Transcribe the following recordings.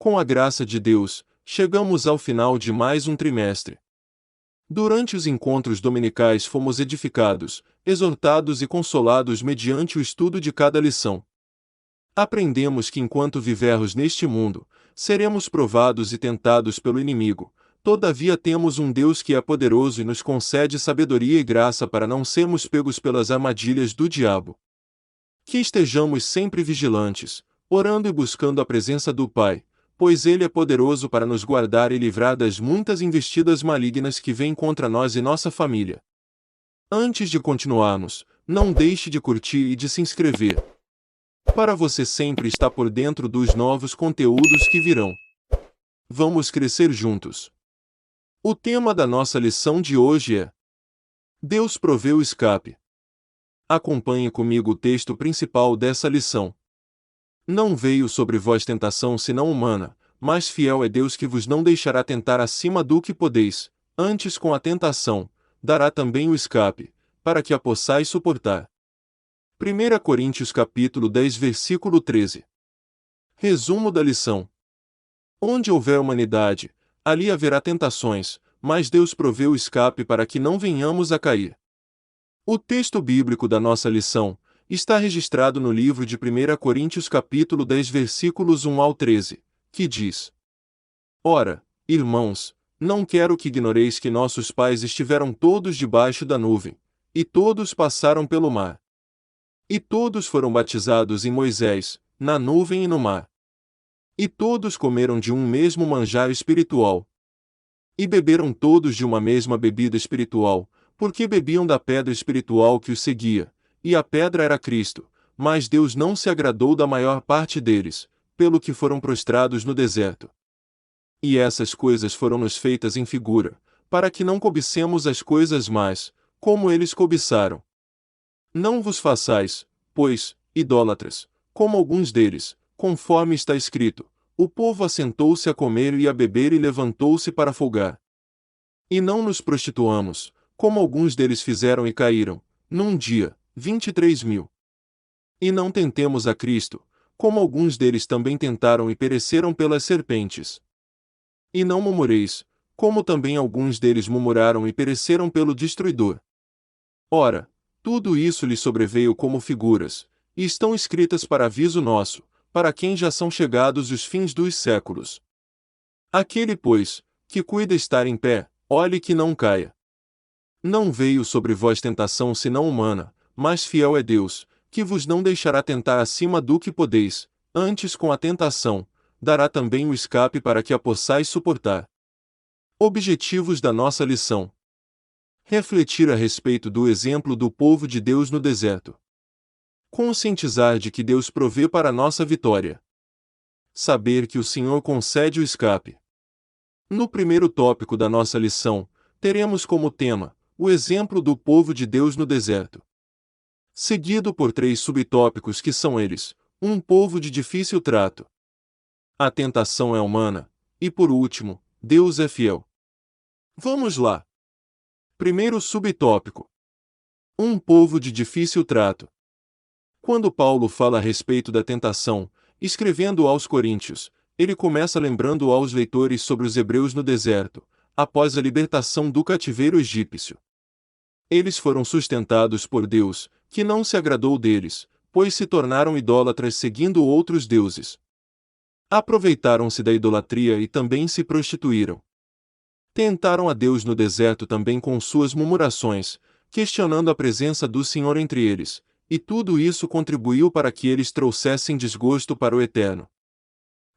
Com a graça de Deus, chegamos ao final de mais um trimestre. Durante os encontros dominicais fomos edificados, exortados e consolados mediante o estudo de cada lição. Aprendemos que enquanto vivermos neste mundo, seremos provados e tentados pelo inimigo. Todavia temos um Deus que é poderoso e nos concede sabedoria e graça para não sermos pegos pelas armadilhas do diabo. Que estejamos sempre vigilantes, orando e buscando a presença do Pai, pois Ele é poderoso para nos guardar e livrar das muitas investidas malignas que vêm contra nós e nossa família. Antes de continuarmos, não deixe de curtir e de se inscrever, para você sempre estar por dentro dos novos conteúdos que virão. Vamos crescer juntos. O tema da nossa lição de hoje é: Deus proveu escape. Acompanhe comigo o texto principal dessa lição. Não veio sobre vós tentação senão humana, mas fiel é Deus que vos não deixará tentar acima do que podeis, antes com a tentação, dará também o escape, para que a possais suportar. 1 Coríntios capítulo 10 versículo 13. Resumo da lição. Onde houver humanidade, ali haverá tentações, mas Deus proveu o escape para que não venhamos a cair. O texto bíblico da nossa lição está registrado no livro de 1 Coríntios capítulo 10 versículos 1 ao 13, que diz: Ora, irmãos, não quero que ignoreis que nossos pais estiveram todos debaixo da nuvem, e todos passaram pelo mar. E todos foram batizados em Moisés, na nuvem e no mar. E todos comeram de um mesmo manjar espiritual. E beberam todos de uma mesma bebida espiritual, porque bebiam da pedra espiritual que os seguia, e a pedra era Cristo, mas Deus não se agradou da maior parte deles, pelo que foram prostrados no deserto. E essas coisas foram-nos feitas em figura, para que não cobicemos as coisas más, como eles cobiçaram. Não vos façais, pois, idólatras, como alguns deles, conforme está escrito: o povo assentou-se a comer e a beber e levantou-se para folgar. E não nos prostituamos, como alguns deles fizeram e caíram, num dia, 23.000. E não tentemos a Cristo, como alguns deles também tentaram e pereceram pelas serpentes. E não murmureis, como também alguns deles murmuraram e pereceram pelo destruidor. Ora, tudo isso lhes sobreveio como figuras, e estão escritas para aviso nosso, para quem já são chegados os fins dos séculos. Aquele, pois, que cuida estar em pé, olhe que não caia. Não veio sobre vós tentação senão humana, mas fiel é Deus, que vos não deixará tentar acima do que podeis, antes com a tentação, dará também o escape para que a possais suportar. Objetivos da nossa lição: refletir a respeito do exemplo do povo de Deus no deserto. Conscientizar de que Deus provê para nossa vitória. Saber que o Senhor concede o escape. No primeiro tópico da nossa lição, teremos como tema o exemplo do povo de Deus no deserto, seguido por 3 subtópicos que são eles: um povo de difícil trato, a tentação é humana, e por último, Deus é fiel. Vamos lá. Primeiro subtópico: um povo de difícil trato. Quando Paulo fala a respeito da tentação, escrevendo aos Coríntios, ele começa lembrando aos leitores sobre os hebreus no deserto, após a libertação do cativeiro egípcio. Eles foram sustentados por Deus, que não se agradou deles, pois se tornaram idólatras seguindo outros deuses. Aproveitaram-se da idolatria e também se prostituíram. Tentaram a Deus no deserto também com suas murmurações, questionando a presença do Senhor entre eles, e tudo isso contribuiu para que eles trouxessem desgosto para o Eterno.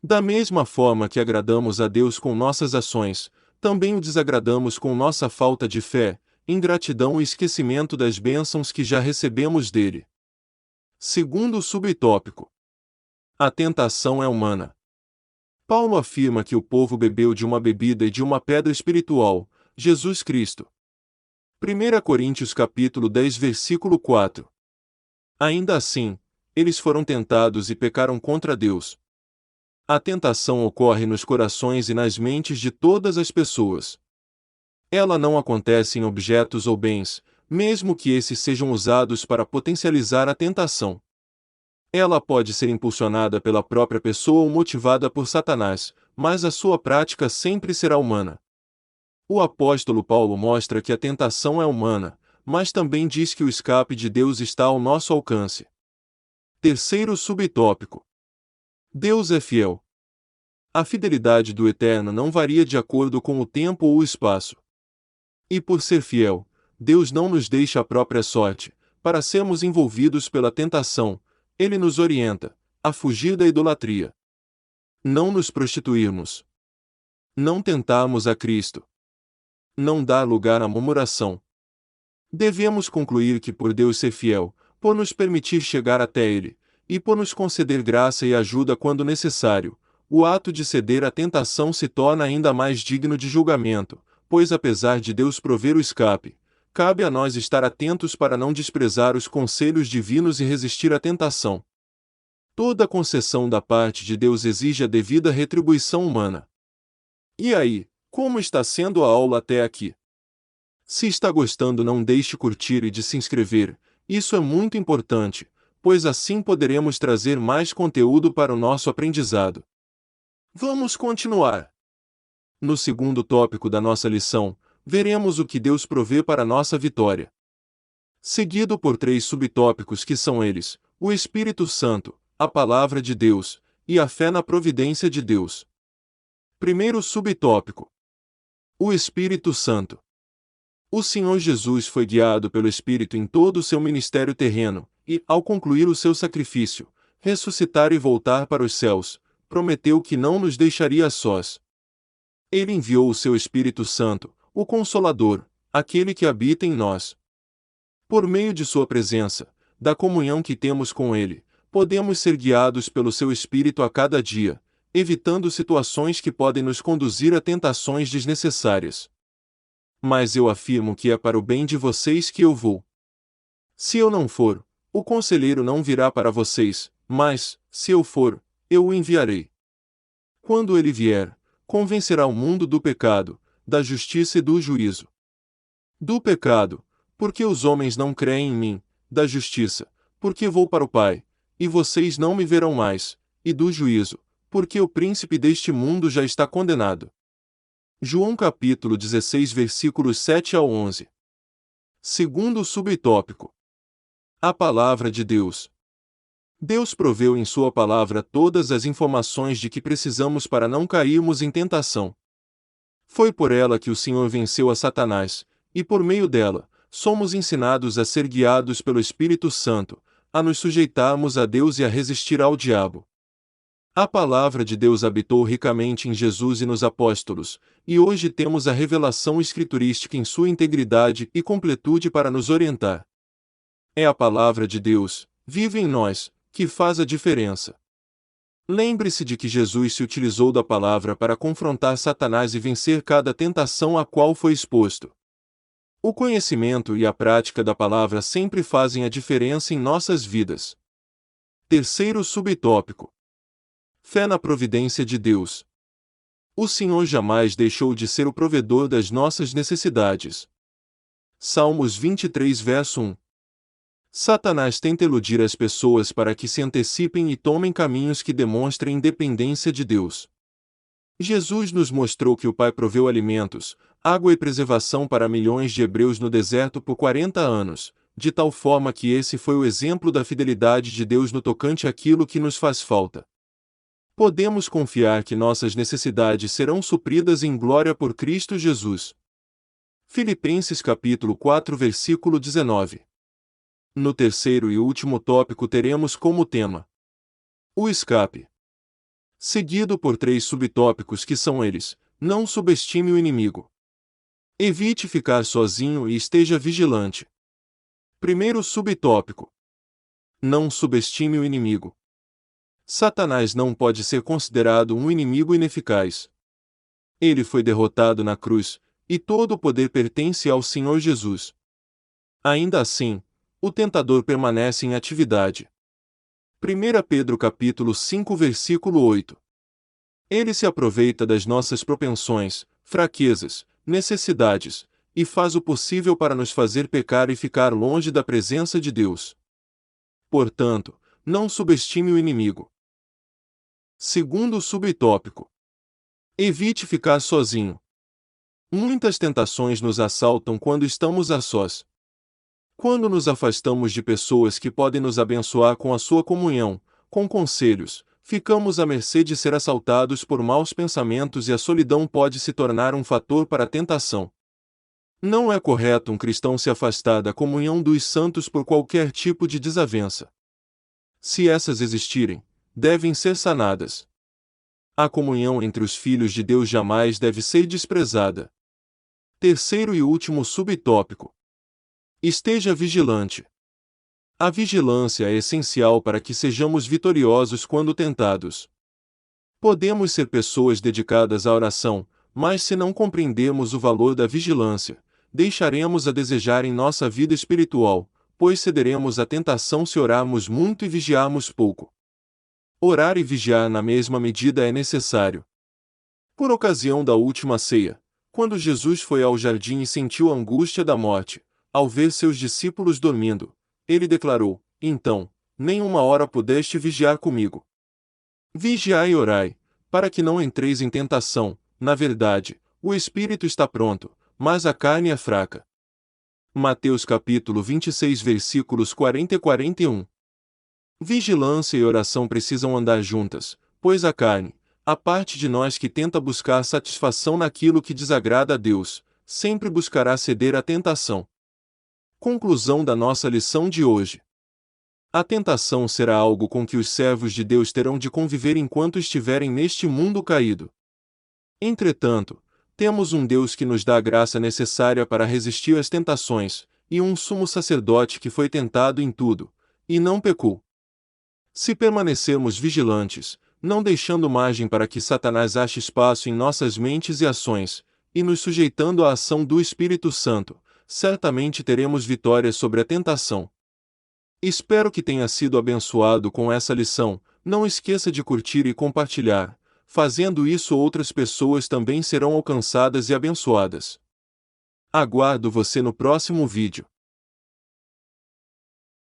Da mesma forma que agradamos a Deus com nossas ações, também o desagradamos com nossa falta de fé, ingratidão e esquecimento das bênçãos que já recebemos dele. Segundo subtópico: a tentação é humana. Paulo afirma que o povo bebeu de uma bebida e de uma pedra espiritual, Jesus Cristo. 1 Coríntios capítulo 10 versículo 4. Ainda assim, eles foram tentados e pecaram contra Deus. A tentação ocorre nos corações e nas mentes de todas as pessoas. Ela não acontece em objetos ou bens, mesmo que esses sejam usados para potencializar a tentação. Ela pode ser impulsionada pela própria pessoa ou motivada por Satanás, mas a sua prática sempre será humana. O apóstolo Paulo mostra que a tentação é humana, mas também diz que o escape de Deus está ao nosso alcance. Terceiro subtópico. Deus é fiel. A fidelidade do Eterno não varia de acordo com o tempo ou o espaço. E por ser fiel, Deus não nos deixa à própria sorte, para sermos envolvidos pela tentação. Ele nos orienta a fugir da idolatria, não nos prostituirmos, não tentarmos a Cristo, não dar lugar à murmuração. Devemos concluir que por Deus ser fiel, por nos permitir chegar até Ele, e por nos conceder graça e ajuda quando necessário, o ato de ceder à tentação se torna ainda mais digno de julgamento, pois apesar de Deus prover o escape, cabe a nós estar atentos para não desprezar os conselhos divinos e resistir à tentação. Toda concessão da parte de Deus exige a devida retribuição humana. E aí, como está sendo a aula até aqui? Se está gostando, não deixe curtir e de se inscrever, isso é muito importante, pois assim poderemos trazer mais conteúdo para o nosso aprendizado. Vamos continuar. No segundo tópico da nossa lição, veremos o que Deus provê para nossa vitória. Seguido por 3 subtópicos que são eles: o Espírito Santo, a Palavra de Deus, e a fé na providência de Deus. Primeiro subtópico. O Espírito Santo. O Senhor Jesus foi guiado pelo Espírito em todo o seu ministério terreno, e, ao concluir o seu sacrifício, ressuscitar e voltar para os céus, prometeu que não nos deixaria sós. Ele enviou o seu Espírito Santo, o Consolador, aquele que habita em nós. Por meio de sua presença, da comunhão que temos com Ele, podemos ser guiados pelo seu Espírito a cada dia, evitando situações que podem nos conduzir a tentações desnecessárias. Mas eu afirmo que é para o bem de vocês que eu vou. Se eu não for, o conselheiro não virá para vocês, mas, se eu for, eu o enviarei. Quando ele vier, convencerá o mundo do pecado, da justiça e do juízo. Do pecado, porque os homens não creem em mim; da justiça, porque vou para o Pai, e vocês não me verão mais; e do juízo, porque o príncipe deste mundo já está condenado. João capítulo 16 versículos 7 ao 11. Segundo subtópico. A Palavra de Deus. Deus proveu em sua palavra todas as informações de que precisamos para não cairmos em tentação. Foi por ela que o Senhor venceu a Satanás, e por meio dela, somos ensinados a ser guiados pelo Espírito Santo, a nos sujeitarmos a Deus e a resistir ao diabo. A palavra de Deus habitou ricamente em Jesus e nos apóstolos, e hoje temos a revelação escriturística em sua integridade e completude para nos orientar. É a palavra de Deus, vive em nós, que faz a diferença. Lembre-se de que Jesus se utilizou da palavra para confrontar Satanás e vencer cada tentação a qual foi exposto. O conhecimento e a prática da palavra sempre fazem a diferença em nossas vidas. Terceiro subtópico. Fé na providência de Deus. O Senhor jamais deixou de ser o provedor das nossas necessidades. Salmos 23 verso 1. Satanás tenta iludir as pessoas para que se antecipem e tomem caminhos que demonstrem independência de Deus. Jesus nos mostrou que o Pai proveu alimentos, água e preservação para milhões de hebreus no deserto por 40 anos, de tal forma que esse foi o exemplo da fidelidade de Deus no tocante àquilo que nos faz falta. Podemos confiar que nossas necessidades serão supridas em glória por Cristo Jesus. Filipenses capítulo 4 versículo 19. No terceiro e último tópico teremos como tema o escape. Seguido por 3 subtópicos que são eles: não subestime o inimigo. Evite ficar sozinho e esteja vigilante. Primeiro subtópico. Não subestime o inimigo. Satanás não pode ser considerado um inimigo ineficaz. Ele foi derrotado na cruz, e todo o poder pertence ao Senhor Jesus. Ainda assim, o tentador permanece em atividade. 1 Pedro capítulo 5 versículo 8. Ele se aproveita das nossas propensões, fraquezas, necessidades, e faz o possível para nos fazer pecar e ficar longe da presença de Deus. Portanto, não subestime o inimigo. Segundo subtópico. Evite ficar sozinho. Muitas tentações nos assaltam quando estamos a sós. Quando nos afastamos de pessoas que podem nos abençoar com a sua comunhão, com conselhos, ficamos à mercê de ser assaltados por maus pensamentos e a solidão pode se tornar um fator para a tentação. Não é correto um cristão se afastar da comunhão dos santos por qualquer tipo de desavença. Se essas existirem, devem ser sanadas. A comunhão entre os filhos de Deus jamais deve ser desprezada. Terceiro e último subtópico. Esteja vigilante. A vigilância é essencial para que sejamos vitoriosos quando tentados. Podemos ser pessoas dedicadas à oração, mas se não compreendermos o valor da vigilância, deixaremos a desejar em nossa vida espiritual, pois cederemos à tentação se orarmos muito e vigiarmos pouco. Orar e vigiar na mesma medida é necessário. Por ocasião da última ceia, quando Jesus foi ao jardim e sentiu a angústia da morte, ao ver seus discípulos dormindo, ele declarou: então, nem uma hora pudeste vigiar comigo. Vigiai e orai, para que não entreis em tentação. Na verdade, o espírito está pronto, mas a carne é fraca. Mateus capítulo 26 versículos 40 e 41. Vigilância e oração precisam andar juntas, pois a carne, a parte de nós que tenta buscar satisfação naquilo que desagrada a Deus, sempre buscará ceder à tentação. Conclusão da nossa lição de hoje. A tentação será algo com que os servos de Deus terão de conviver enquanto estiverem neste mundo caído. Entretanto, temos um Deus que nos dá a graça necessária para resistir às tentações, e um sumo sacerdote que foi tentado em tudo, e não pecou. Se permanecermos vigilantes, não deixando margem para que Satanás ache espaço em nossas mentes e ações, e nos sujeitando à ação do Espírito Santo, certamente teremos vitória sobre a tentação. Espero que tenha sido abençoado com essa lição. Não esqueça de curtir e compartilhar. Fazendo isso, outras pessoas também serão alcançadas e abençoadas. Aguardo você no próximo vídeo.